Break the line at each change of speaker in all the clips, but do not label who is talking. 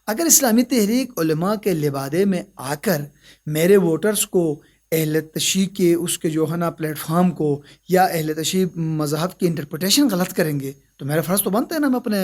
اگر اسلامی تحریک علماء کے لبادے میں آ کر میرے ووٹرز کو اہل تشیع کے اس کے جو ہے نا پلیٹ فارم کو یا اہل تشیع مذہب کی انٹرپریٹیشن غلط کریں گے تو میرا فرض تو بنتا ہے نا میں اپنے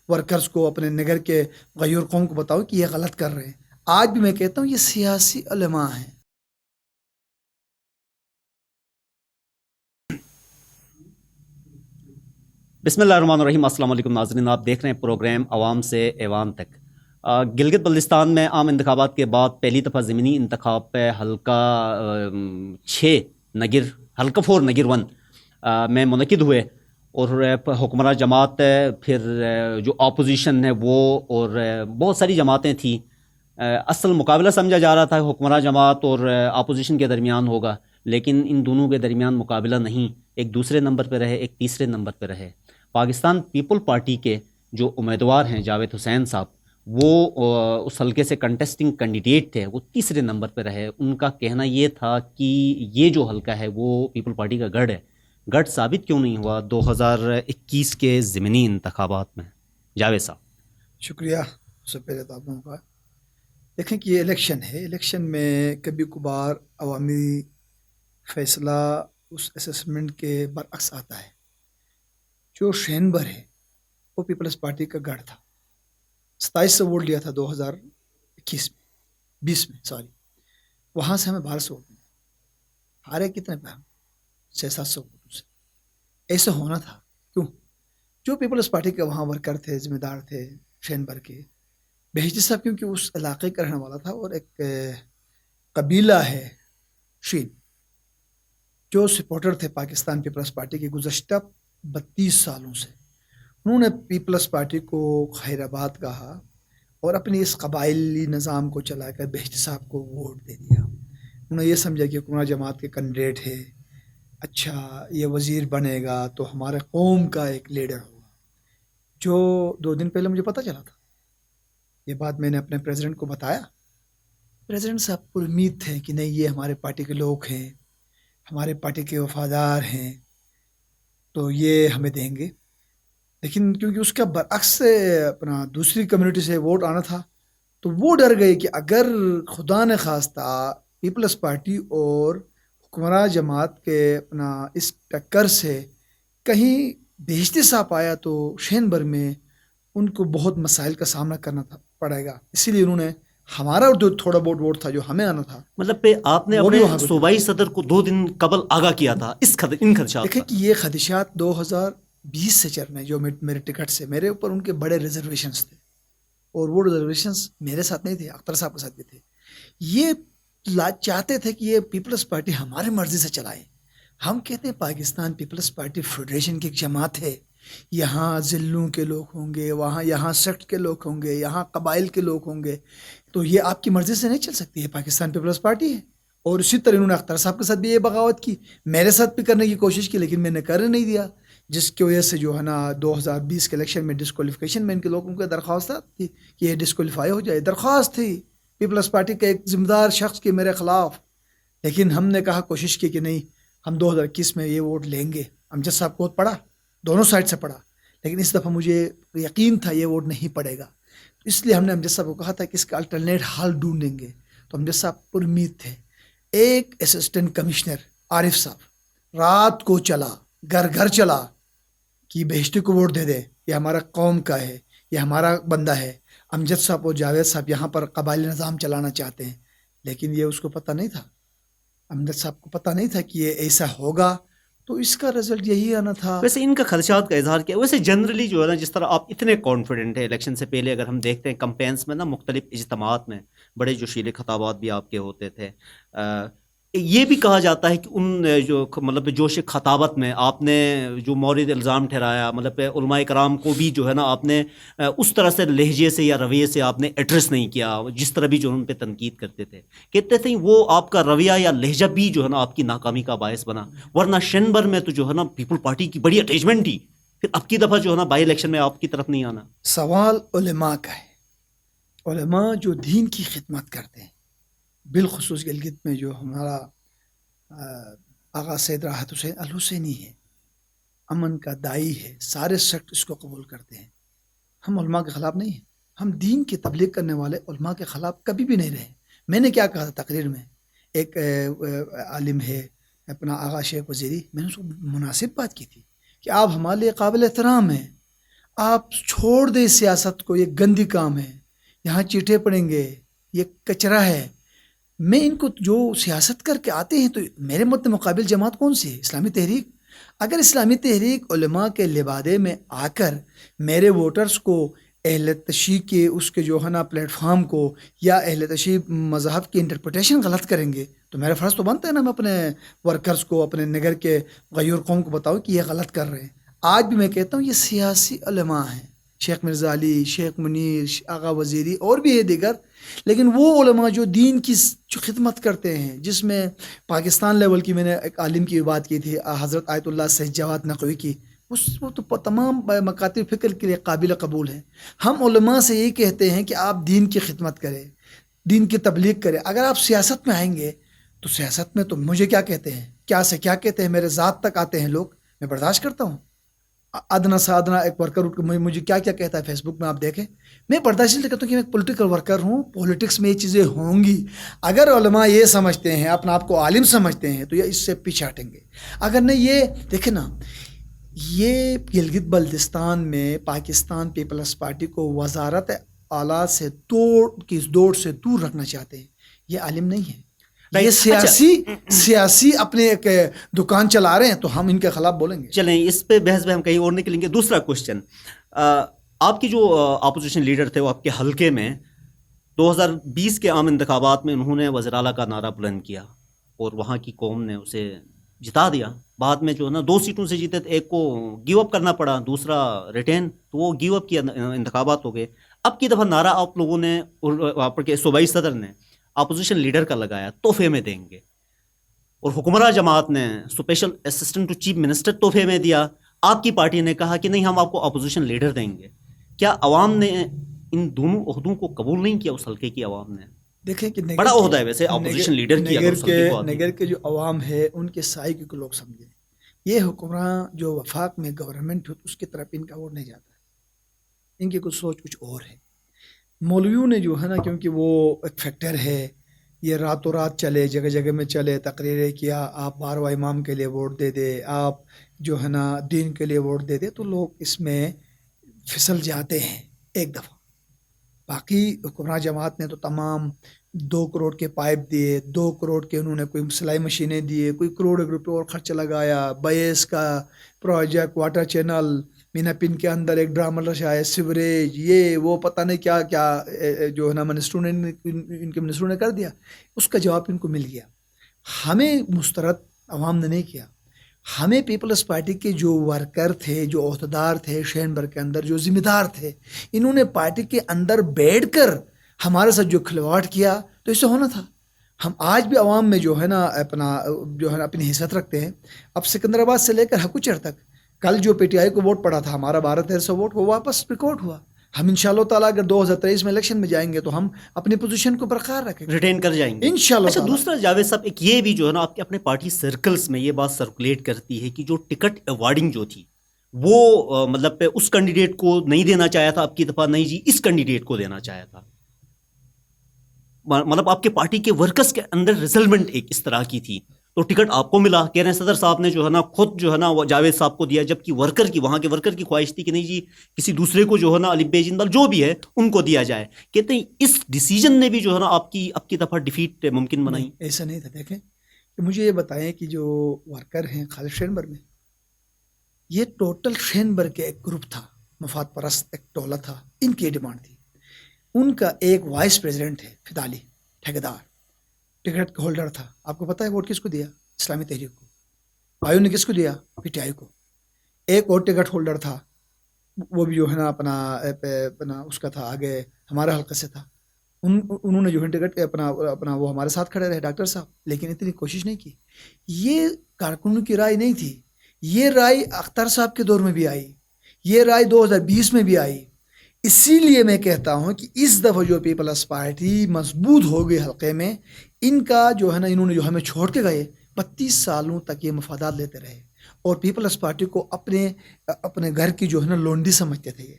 ورکرز کو اپنے نگر کے غیور قوم کو بتاؤں کہ یہ غلط کر رہے ہیں. آج بھی میں کہتا ہوں یہ سیاسی علماء ہیں.
بسم اللہ الرحمن الرحیم. السلام علیکم ناظرین، آپ دیکھ رہے ہیں پروگرام عوام سے ایوان تک. گلگت بلتستان میں عام انتخابات کے بعد پہلی دفعہ ضمنی انتخاب پہ حلقہ 6 نگر حلقہ 4 نگر 1 میں منعقد ہوئے، اور حکمراں جماعت پھر جو اپوزیشن ہے وہ اور بہت ساری جماعتیں تھیں. اصل مقابلہ سمجھا جا رہا تھا حکمراں جماعت اور اپوزیشن کے درمیان ہوگا، لیکن ان دونوں کے درمیان مقابلہ نہیں. ایک دوسرے نمبر پہ رہے، ایک تیسرے نمبر پہ رہے. پاکستان پیپل پارٹی کے جو امیدوار ہیں جاوید حسین صاحب، وہ اس حلقے سے کنٹیسٹنگ کینڈیڈیٹ تھے، وہ تیسرے نمبر پہ رہے. ان کا کہنا یہ تھا کہ یہ جو حلقہ ہے وہ پیپل پارٹی کا گڑھ ہے. گڑھ ثابت کیوں نہیں ہوا 2021 کے ضمنی انتخابات میں؟ جاوید صاحب.
شکریہ. سب سے پہلے تو آپ لوگوں کا دیکھیں کہ یہ الیکشن ہے. الیکشن میں کبھی کبھار عوامی فیصلہ اس اسسمنٹ کے برعکس آتا ہے. جو شینبر ہے وہ پیپلز پارٹی کا گڑھ تھا. 27 ووٹ لیا تھا 2021 میں سوری. وہاں سے ہمیں 1200 ووٹ ملے. ہارے کتنے پہ ہم 600-700 ووٹوں سے. ایسا ہونا تھا. کیوں؟ جو پیپلز پارٹی کے وہاں ورکر تھے، ذمہ دار تھے شینبر کے، بہشتی صاحب کیونکہ اس علاقے کا رہنے والا تھا، اور ایک قبیلہ ہے شین جو سپورٹر تھے پاکستان پیپلز پارٹی کے گزشتہ 32 سالوں سے. انہوں نے پیپلز پارٹی کو خیر آباد کہا اور اپنی اس قبائلی نظام کو چلا کر بہشتی صاحب کو ووٹ دے دیا. انہوں نے یہ سمجھا کہ حکمراں جماعت کے کینڈیڈیٹ ہے، اچھا یہ وزیر بنے گا تو ہمارے قوم کا ایک لیڈر ہوگا. جو 2 دن پہلے مجھے پتہ چلا تھا، یہ بات میں نے اپنے پریزیڈنٹ کو بتایا. پریزیڈنٹ صاحب پر امید تھے کہ نہیں یہ ہمارے پارٹی کے لوگ ہیں، ہمارے پارٹی کے وفادار ہیں، تو یہ ہمیں دیں گے. لیکن کیونکہ اس کا برعکس اپنا دوسری کمیونٹی سے ووٹ آنا تھا تو وہ ڈر گئے کہ اگر خدا نے خواستہ پیپلز پارٹی اور حکمراں جماعت کے اپنا اس ٹکر سے کہیں بہشتی صاحب آیا تو شینبر میں ان کو بہت مسائل کا سامنا کرنا پڑے گا. اسی لیے انہوں نے ہمارا جو تھوڑا بہت ووٹ تھا جو ہمیں آنا تھا،
مطلب پہ آپ نے
وہ بھی
اپنے
وہاں کو
صوبائی صدر کو 2 دن قبل آگاہ کیا تھا ان خدشات
دیکھیں
پر.
کہ یہ خدشات 2020 سے چل رہے ہیں. جو میرے ٹکٹ سے میرے اوپر ان کے بڑے ریزرویشنز تھے، اور وہ ریزرویشنز میرے ساتھ نہیں تھے، اختر صاحب کے ساتھ بھی تھے. یہ چاہتے تھے کہ یہ پیپلز پارٹی ہماری مرضی سے چلائے. ہم کہتے ہیں پاکستان پیپلز پارٹی فیڈریشن کی ایک جماعت ہے. یہاں ضلعوں کے لوگ ہوں گے، یہاں سیکٹ کے لوگ ہوں گے، یہاں قبائل کے لوگ ہوں گے، تو یہ آپ کی مرضی سے نہیں چل سکتی ہے. پاکستان پیپلز پارٹی ہے. اور اسی طرح انہوں نے اختر صاحب کے ساتھ بھی یہ بغاوت کی، میرے ساتھ بھی کرنے کی کوشش کی، لیکن میں نے کرنے نہیں دیا، جس کی وجہ سے جو ہے نا 2020 کے الیکشن میں ڈسکوالیفیکیشن میں ان کے لوگوں کو درخواست تھی کہ یہ ڈسکوالیفائی ہو جائے. درخواست تھی پیپلز پارٹی کے ایک ذمہ دار شخص کے میرے خلاف. لیکن ہم نے کہا، کوشش کی کہ نہیں ہم 2021 میں یہ ووٹ لیں گے. امجد صاحب کو پڑا، دونوں سائڈ سے پڑا، لیکن اس دفعہ مجھے یقین تھا یہ ووٹ نہیں پڑے گا. اس لیے ہم نے امجد صاحب کو کہا تھا کہ اس کا الٹرنیٹ حل ڈھونڈیں گے. تو امجد صاحب پر امید تھے. ایک اسسٹنٹ کمشنر عارف صاحب رات کو چلا، گھر گھر چلا کہ بہشتی کو ووٹ دے دے، یہ ہمارا قوم کا ہے، یہ ہمارا بندہ ہے. امجد صاحب اور جاوید صاحب یہاں پر قبائلی نظام چلانا چاہتے ہیں، لیکن یہ اس کو پتہ نہیں تھا. امجد صاحب کو پتہ نہیں تھا کہ یہ ایسا ہوگا، تو اس کا رزلٹ یہی آنا تھا.
ویسے ان کا خدشات کا اظہار کیا؟ ویسے جنرلی جو ہے نا، جس طرح آپ اتنے کانفیڈنٹ ہیں الیکشن سے پہلے، اگر ہم دیکھتے ہیں کمپینس میں نا، مختلف اجتماعات میں بڑے جوشیلے خطابات بھی آپ کے ہوتے تھے. یہ بھی کہا جاتا ہے کہ ان جو مطلب جوش خطابت میں آپ نے جو مورد الزام ٹھہرایا، مطلب علماء کرام کو بھی جو ہے نا آپ نے اس طرح سے لہجے سے یا رویے سے آپ نے ایڈریس نہیں کیا، جس طرح بھی جو ان پہ تنقید کرتے تھے. کہتے تھے وہ آپ کا رویہ یا لہجہ بھی جو ہے نا آپ کی ناکامی کا باعث بنا. ورنہ شنبر میں تو جو ہے نا پیپل پارٹی کی بڑی اٹیچمنٹ تھی. پھر اب کی دفعہ جو ہے نا بائی الیکشن میں آپ کی طرف نہیں آنا.
سوال علماء کا ہے. علماء جو دین کی خدمت کرتے ہیں، بالخصوص گلگت میں جو ہمارا آغا سید راحت حسین الحسینی ہے، امن کا دائی ہے، سارے سیکٹ اس کو قبول کرتے ہیں. ہم علماء کے خلاف نہیں ہیں، ہم دین کی تبلیغ کرنے والے علماء کے خلاف کبھی بھی نہیں رہے. میں نے کیا کہا تھا تقریر میں، ایک عالم ہے اپنا آغا شیخ وزیری، میں نے اس کو مناسب بات کی تھی کہ آپ ہمارے لیے قابل احترام ہیں، آپ چھوڑ دیں سیاست کو، یہ گندی کام ہے، یہاں چیٹے پڑیں گے، یہ کچرا ہے. میں ان کو جو سیاست کر کے آتے ہیں تو میرے مد مقابل جماعت کون سی ہے؟ اسلامی تحریک. اگر اسلامی تحریک علماء کے لبادے میں آ کر میرے ووٹرز کو اہل تشیع کے اس کے جو ہے نا پلیٹ فارم کو یا اہل تشیع مذہب کی انٹرپریٹیشن غلط کریں گے تو میرا فرض تو بنتا ہے نا میں اپنے ورکرز کو، اپنے نگر کے غیور قوم کو بتاؤں کہ یہ غلط کر رہے ہیں. آج بھی میں کہتا ہوں یہ سیاسی علماء ہیں، شیخ مرزا علی، شیخ منیر، آغا وزیری اور بھی ہے دیگر، لیکن وہ علماء جو دین کی جو خدمت کرتے ہیں، جس میں پاکستان لیول کی میں نے ایک عالم کی بات کی تھی، حضرت آیت اللہ سید جواد نقوی کی، وہ تو تمام مکاتب فکر کے لیے قابل قبول ہیں. ہم علماء سے یہی کہتے ہیں کہ آپ دین کی خدمت کریں، دین کی تبلیغ کریں. اگر آپ سیاست میں آئیں گے تو سیاست میں تو مجھے کیا کہتے ہیں، کیا سے کیا کہتے ہیں، میرے ذات تک آتے ہیں لوگ، میں برداشت کرتا ہوں. ادنا سے ادنا ایک ورکر مجھے کیا کیا کہتا ہے فیس بک میں آپ دیکھیں، میں برداشت نہیں کرتا ہوں کہ میں ایک پولیٹیکل ورکر ہوں، پولیٹکس میں یہ چیزیں ہوں گی. اگر علماء یہ سمجھتے ہیں، اپنا آپ کو عالم سمجھتے ہیں تو یہ اس سے پیچھے ہٹیں گے. اگر نہیں، یہ دیکھیں نا، یہ گلگت بلتستان میں پاکستان پیپلز پارٹی کو وزارت اعلیٰ سے دوڑ سے دور رکھنا چاہتے ہیں. یہ عالم نہیں ہے، یہ سیاسی اپنے ایک دکان چلا رہے ہیں، تو ہم ان کے خلاف بولیں گے.
چلیں اس پہ بحث میں ہم کہیں اور نکلیں گے. دوسرا کوشچن، آپ کی جو اپوزیشن لیڈر تھے وہ آپ کے حلقے میں 2020 کے عام انتخابات میں انہوں نے وزیر اعلیٰ کا نعرہ بلند کیا اور وہاں کی قوم نے اسے جتا دیا. بعد میں جو ہے نا 2 سیٹوں سے جیتے، ایک کو گیو اپ کرنا پڑا، دوسرا ریٹین، تو وہ گیو اپ کیا، انتخابات ہو گئے. اب کی دفعہ نعرہ آپ لوگوں نے اور آپ کے صوبائی صدر نے اپوزیشن لیڈر کا لگایا تحفے میں دیں گے، اور حکمراں جماعت نے special assistant to chief minister تحفے میں دیا. آپ کی پارٹی نے کہا کہ نہیں، ہم آپ کو اپوزیشن لیڈر دیں گے. کیا عوام نے ان دونوں عہدوں کو قبول نہیں کیا؟ اس حلقے کی عوام نے،
دیکھیں کہ
بڑا عہدہ ہے ویسے اپوزیشن لیڈر کی،
نگر کے جو عوام ہے ان کے سائے کو لوگ سمجھیں. یہ حکمراں جو وفاق میں گورنمنٹ ہے اس کی طرف ان کا ووٹ نہیں جاتا ہے، ان کی کچھ سوچ کچھ اور ہے. مولویوں نے جو ہے نا، کیونکہ وہ ایک فیکٹر ہے، یہ راتوں رات چلے، جگہ جگہ میں چلے، تقریریں کیا، آپ 12واں امام کے لیے ووٹ دے دے، آپ جو ہے نا دین کے لیے ووٹ دے دے، تو لوگ اس میں پھسل جاتے ہیں ایک دفعہ. باقی حکمراں جماعت نے تو تمام 2 کروڑ کے پائپ دیے، 2 کروڑ کے انہوں نے کوئی سلائی مشینیں دیے، کوئی کروڑ روپے اور خرچ لگایا. بیس کا پروجیکٹ، واٹر چینل، مینا پن کے اندر ایک ڈرامر رشایا، سیوریج، یہ وہ پتہ نہیں کیا کیا جو ہے نا منسٹروں نے، ان کے منسٹروں نے کر دیا. اس کا جواب ان کو مل گیا. ہمیں مسترد عوام نے نہیں کیا. ہمیں پیپلز پارٹی کے جو ورکر تھے، جو عہدیدار تھے شینبر کے اندر، جو ذمہ دار تھے، انہوں نے پارٹی کے اندر بیٹھ کر ہمارے ساتھ جو کھلواڑ کیا، تو اس سے ہونا تھا. ہم آج بھی عوام میں جو ہے نا اپنی حیثیت رکھتے ہیں. اب سکندرآباد سے لے کر حکوچر تک، کل جو پی ٹی آئی کو ووٹ پڑا تھا ہمارا 1200 ووٹ، وہ واپس ریکارڈ ہوا. ہم انشاءاللہ تعالیٰ اگر 2023 میں الیکشن میں جائیں گے تو ہم اپنی پوزیشن کو برقرار رکھیں گے،
ریٹین کر جائیں گے
انشاءاللہ.
اچھا، دوسرا جاوید صاحب، ایک یہ بھی جو ہے نا آپ کے اپنے پارٹی سرکلز میں یہ بات سرکولیٹ کرتی ہے کہ جو ٹکٹ ایوارڈنگ جو تھی وہ مطلب پہ اس کینڈیڈیٹ کو نہیں دینا چاہیا تھا، اب کی دفعہ نہیں جی اس کینڈیڈیٹ کو دینا چاہیا تھا. مطلب آپ کے پارٹی کے ورکرز کے اندر ریزلمنٹ ایک اس طرح کی تھی، تو ٹکٹ آپ کو ملا. کہہ رہے ہیں صدر صاحب نے جو ہے نا خود جو ہے نا وہ جاوید صاحب کو دیا، جبکہ ورکر کی، وہاں کے ورکر کی خواہش تھی کہ نہیں جی کسی دوسرے کو جو ہے نا علی بے جندل جو بھی ہے ان کو دیا جائے. کہتے ہیں اس ڈیسیجن نے بھی جو ہے نا آپ کی دفعہ ڈیفیٹ ممکن بنائی.
ایسا نہیں تھا. دیکھیں کہ مجھے یہ بتائیں کہ جو ورکر ہیں خالد شینبر میں، یہ ٹوٹل شینبر کے ایک گروپ تھا، مفاد پرست ایک ٹولہ تھا. ان کی ڈیمانڈ تھی. ان کا ایک وائس پریزیڈنٹ ہے فدالی ٹھیکیدار، ٹکٹ ہولڈر تھا. آپ کو پتہ ہے ووٹ کس کو دیا؟ اسلامی تحریک کو. آیو نے کس کو دیا؟ پی ٹی آئی کو. ایک اور ٹکٹ ہولڈر تھا، وہ بھی جو ہے نا اپنا اس کا تھا، آگے ہمارے حلقے سے تھا. انہوں نے جو ہے ٹکٹ اپنا وہ ہمارے ساتھ کھڑے رہے ڈاکٹر صاحب، لیکن اتنی کوشش نہیں کی. یہ کارکنوں کی رائے نہیں تھی. یہ رائے اختر صاحب کے دور میں بھی آئی، یہ رائے 2020 میں بھی آئی. اسی لیے میں کہتا ہوں کہ اس دفعہ جو پیپلز پارٹی مضبوط ہو گئی حلقے میں، ان کا جو ہے نا، انہوں نے جو ہمیں چھوڑ کے گئے، 32 سالوں تک یہ مفادات لیتے رہے اور پیپلز پارٹی کو اپنے گھر کی جو ہے نا لونڈی سمجھتے تھے.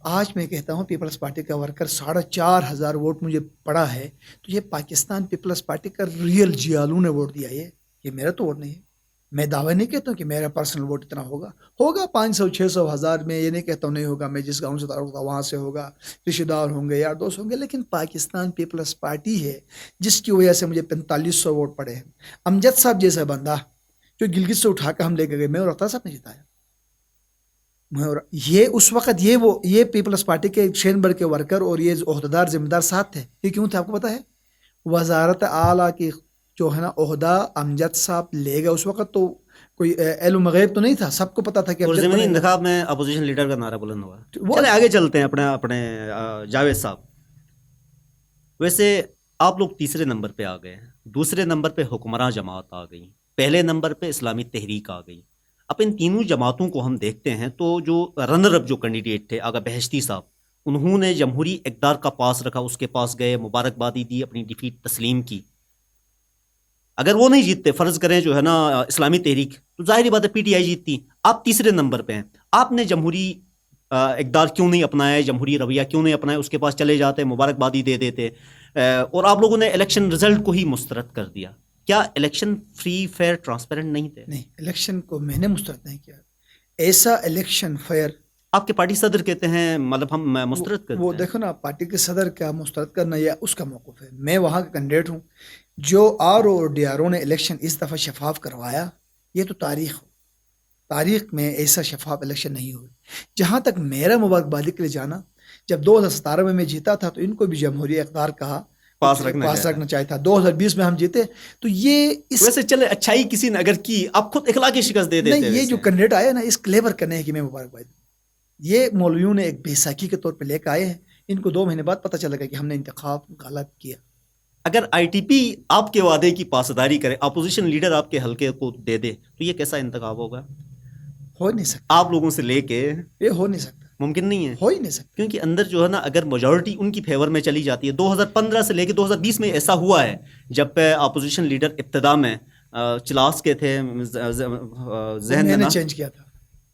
آج میں کہتا ہوں پیپلز پارٹی کا ورکر 4,500 ووٹ مجھے پڑا ہے تو یہ پاکستان پیپلز پارٹی کا ریئل جیالو نے ووٹ دیا ہے، یہ میرا تو ووٹ نہیں ہے. میں دعویٰ نہیں کہتا ہوں کہ میرا پرسنل ووٹ اتنا ہوگا 500 600 1000 میں یہ نہیں کہتا ہوں نہیں ہوگا. میں جس گاؤں سے تعلق تھا وہاں سے ہوگا، رشتہ دار ہوں گے، یار دوست ہوں گے، لیکن پاکستان پیپلز پارٹی ہے جس کی وجہ سے مجھے 4500 ووٹ پڑے ہیں. امجد صاحب جیسا بندہ جو گلگت سے اٹھا کر ہم لے کے گئے، میں اور اختر صاحب نے جتایا. یہ اس وقت یہ پیپلز پارٹی کے شینبر کے ورکر اور یہ عہدیدار ذمہ دار ساتھ تھے. یہ کیوں تھے آپ کو پتہ ہے؟ وزارت اعلیٰ کی جو ہے نا عہدہ امجد صاحب لے گئے. اس وقت تو کوئی علم غیب تو نہیں تھا، سب کو پتا تھا کہ
اور ضمنی انتخاب میں اپوزیشن لیڈر کا نعرہ بلند ہوا. چلے آگے چلتے ہیں اپنے جاوید صاحب. ویسے آپ لوگ تیسرے نمبر پہ آ گئے ہیں، دوسرے نمبر پہ حکمراں جماعت آ گئی، پہلے نمبر پہ اسلامی تحریک آ گئی. اب ان تینوں جماعتوں کو ہم دیکھتے ہیں تو جو رنر اپ جو کینڈیڈیٹ تھے آغا بہشتی صاحب، انہوں نے جمہوری اقدار کا پاس رکھا، اس کے پاس گئے، مبارکبادی دی، اپنی ڈیفیٹ تسلیم کی. اگر وہ نہیں جیتتے، فرض کریں جو ہے نا اسلامی تحریک، تو ظاہری بات ہے پی ٹی آئی جیتتی. آپ تیسرے نمبر پہ ہیں، آپ نے جمہوری اقدار کیوں نہیں اپنایا، جمہوری رویہ کیوں نہیں اپنایا؟ اس کے پاس چلے جاتے، مبارکبادی دے دیتے، اور آپ لوگوں نے الیکشن رزلٹ کو ہی مسترد کر دیا. کیا الیکشن فری فیئر ٹرانسپیرنٹ نہیں تھے؟
نہیں، الیکشن کو میں نے مسترد نہیں کیا. ایسا الیکشن فیئر
آپ کے پارٹی صدر کہتے ہیں مطلب ہم مسترد کرتے
وہ
ہیں.
دیکھو نا، پارٹی کے صدر کا مسترد کرنا یا اس کا موقف ہے. میں وہاں کا کینڈیڈیٹ ہوں. جو آر او اور ڈی آر او نے الیکشن اس دفعہ شفاف کروایا، یہ تو تاریخ میں ایسا شفاف الیکشن نہیں ہوئی. جہاں تک میرا مبارکبادی کے لیے جانا، جب 2017 میں جیتا تھا تو ان کو بھی جمہوری اقدار کہا
پاس
رکھنا چاہیے تھا. 2020 میں ہم جیتے تو یہ
ویسے چلے اچھائی کسی نے اگر کی، آپ خود اخلاقی شکست دے دیتے.
نہیں، یہ جو کینڈیڈیٹ آیا نا اس کلیور کرنے ہے کہ میں مبارکبادی، یہ مولویوں نے ایک بیساکھی کے طور پہ لے کے آئے ہیں. ان کو 2 مہینے بعد پتہ چلے گا کہ ہم نے انتخاب غلط کیا.
اگر آئی ٹی پی آپ کے وعدے کی پاسداری کرے، اپوزیشن لیڈر آپ کے حلقے کو دے دے، تو یہ کیسا انتخاب ہوگا؟
ہو نہیں سکتا.
آپ لوگوں سے لے کے
یہ ہو نہیں سکتا،
ممکن نہیں ہے،
ہو ہی نہیں سکتا.
کیونکہ اندر جو ہے نا اگر میجورٹی ان کی فیور میں چلی جاتی ہے. 2015 سے لے کے 2020 میں ایسا ہوا ہے جب اپوزیشن لیڈر ابتدا میں چلاس کے تھے، ذہن
میں نے
میں
چینج کیا تھا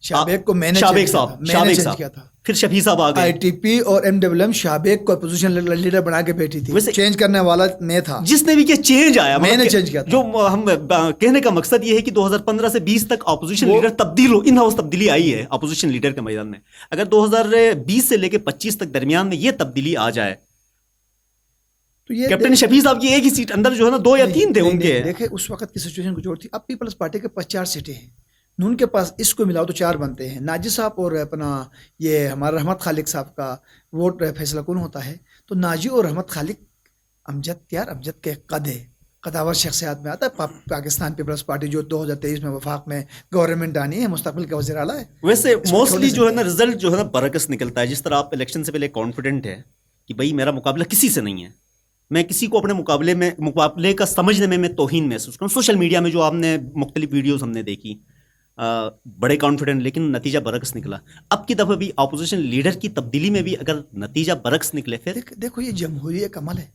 شابیک کو، میں نے
شابیک
چینج
صاحب
کیا تھا.
پھر شفیع صاحب آ گئے.
آئی ٹی پی اور ایم ڈبلیو ایم شابیک کو اپوزیشن لیڈر بنا کے بیٹھی تھی.
ویسے
چینج کرنے والا میں تھا،
جس نے بھی کیا چینج آیا،
میں نے چینج کیا تھا.
جو ہم کہنے کا مقصد یہ ہے کہ 2015 سے 20 تک اپوزیشن لیڈر تبدیل ہو، ان ہاؤس تبدیلی آئی ہے اپوزیشن لیڈر کے میدان میں. اگر 2020 سے لے کے 25 تک درمیان میں یہ تبدیلی آ جائے تو یہ کیپٹن شفیع صاحب کی ایک ہی سیٹ اندر جو ہے نا 2 یا 3 تھے ان کے.
دیکھیں اس وقت کی سچویشن کچھ اور تھی. اب پیپلز پارٹی کے پاس 4 سیٹیں ہیں، نون کے پاس اس کو ملاؤ تو 4 بنتے ہیں. ناجی صاحب اور اپنا یہ ہمارا رحمت خالق صاحب کا ووٹ فیصلہ کون ہوتا ہے، تو ناجی اور رحمت خالق امجد کے قداور شخصیات میں آتا ہے. پاکستان پیپلز پارٹی جو 2023 میں وفاق میں گورنمنٹ آنی ہے، مستقبل کا وزیر اعلیٰ ہے.
ویسے موسٹلی جو ہے نا رزلٹ جو ہے نا برعکس نکلتا ہے. جس طرح آپ الیکشن سے پہلے کانفیڈنٹ ہے کہ بھائی میرا مقابلہ کسی سے نہیں ہے، میں کسی کو اپنے مقابلے کا سمجھنے میں توہین محسوس کروں. سوشل میڈیا میں جو آپ نے مختلف ویڈیوز ہم نے دیکھی، بڑے کانفیڈنٹ، لیکن نتیجہ برعکس نکلا. اب کی دفعہ بھی اپوزیشن لیڈر کی تبدیلی میں بھی اگر نتیجہ برعکس نکلے پھر
دیکھو یہ جمہوری ایک عمل ہے.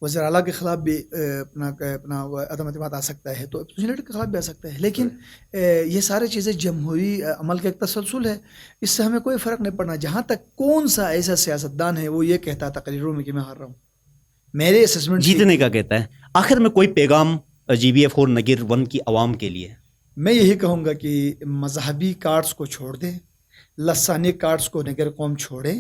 وزیر اعلیٰ کے خلاف بھی اپنا عدم اعتماد آ سکتا ہے، تو اپوزیشن لیڈر کے خلاف بھی آ سکتا ہے. لیکن یہ سارے چیزیں جمہوری عمل کا ایک تسلسل ہے، اس سے ہمیں کوئی فرق نہیں پڑنا. جہاں تک کون سا ایسا سیاستدان ہے وہ یہ کہتا ہے تقریروں میں کہ میں ہار رہا ہوں، میرے اسسمنٹ
جیتنے کا کہتا ہے. آخر میں کوئی پیغام GBF اور نگیر 1 کی عوام کے لیے؟
میں یہی کہوں گا کہ مذہبی کارڈز کو چھوڑ دیں، لسانی کارڈز کو نگر قوم چھوڑیں،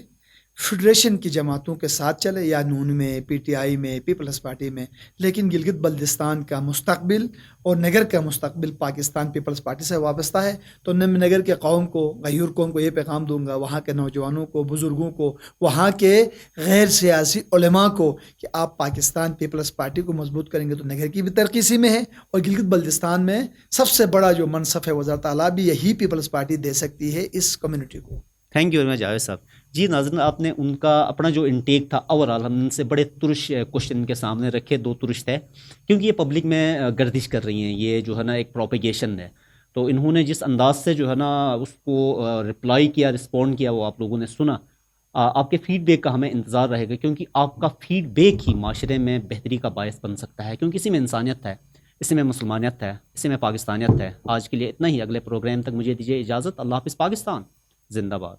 فیڈریشن کی جماعتوں کے ساتھ چلے، یا نون میں، پی ٹی آئی میں، پیپلز پارٹی میں. لیکن گلگت بلتستان کا مستقبل اور نگر کا مستقبل پاکستان پیپلز پارٹی سے وابستہ ہے. تو میں نگر کے قوم کو، غیور قوم کو یہ پیغام دوں گا، وہاں کے نوجوانوں کو، بزرگوں کو، وہاں کے غیر سیاسی علماء کو، کہ آپ پاکستان پیپلز پارٹی کو مضبوط کریں گے تو نگر کی بھی ترقی اسی میں ہے، اور گلگت بلتستان میں سب سے بڑا جو منصب ہے وزارت اعلیٰ بھی یہی پیپلز پارٹی دے سکتی ہے اس کمیونٹی کو.
Thank you very much Javed صاحب. جی ناظرین، آپ نے ان کا اپنا جو انٹیک تھا اوورال، ہم ان سے بڑے ترش کوشچن کے سامنے رکھے. 2 ترش تھے کیونکہ یہ پبلک میں گردش کر رہی ہیں، یہ جو ہے نا ایک پروپیگیشن ہے. تو انہوں نے جس انداز سے جو ہے نا اس کو رپلائی کیا، رسپونڈ کیا، وہ آپ لوگوں نے سنا. آپ کے فیڈ بیک کا ہمیں انتظار رہے گا، کیونکہ آپ کا فیڈ بیک ہی معاشرے میں بہتری کا باعث بن سکتا ہے، کیونکہ اسی میں انسانیت ہے، اسی میں مسلمانیت ہے، اسی میں پاکستانیت ہے. آج کے لیے اتنا ہی. اگلے پروگرام تک مجھے دیجیے اجازت. اللہ حافظ. پاکستان زندہ باد.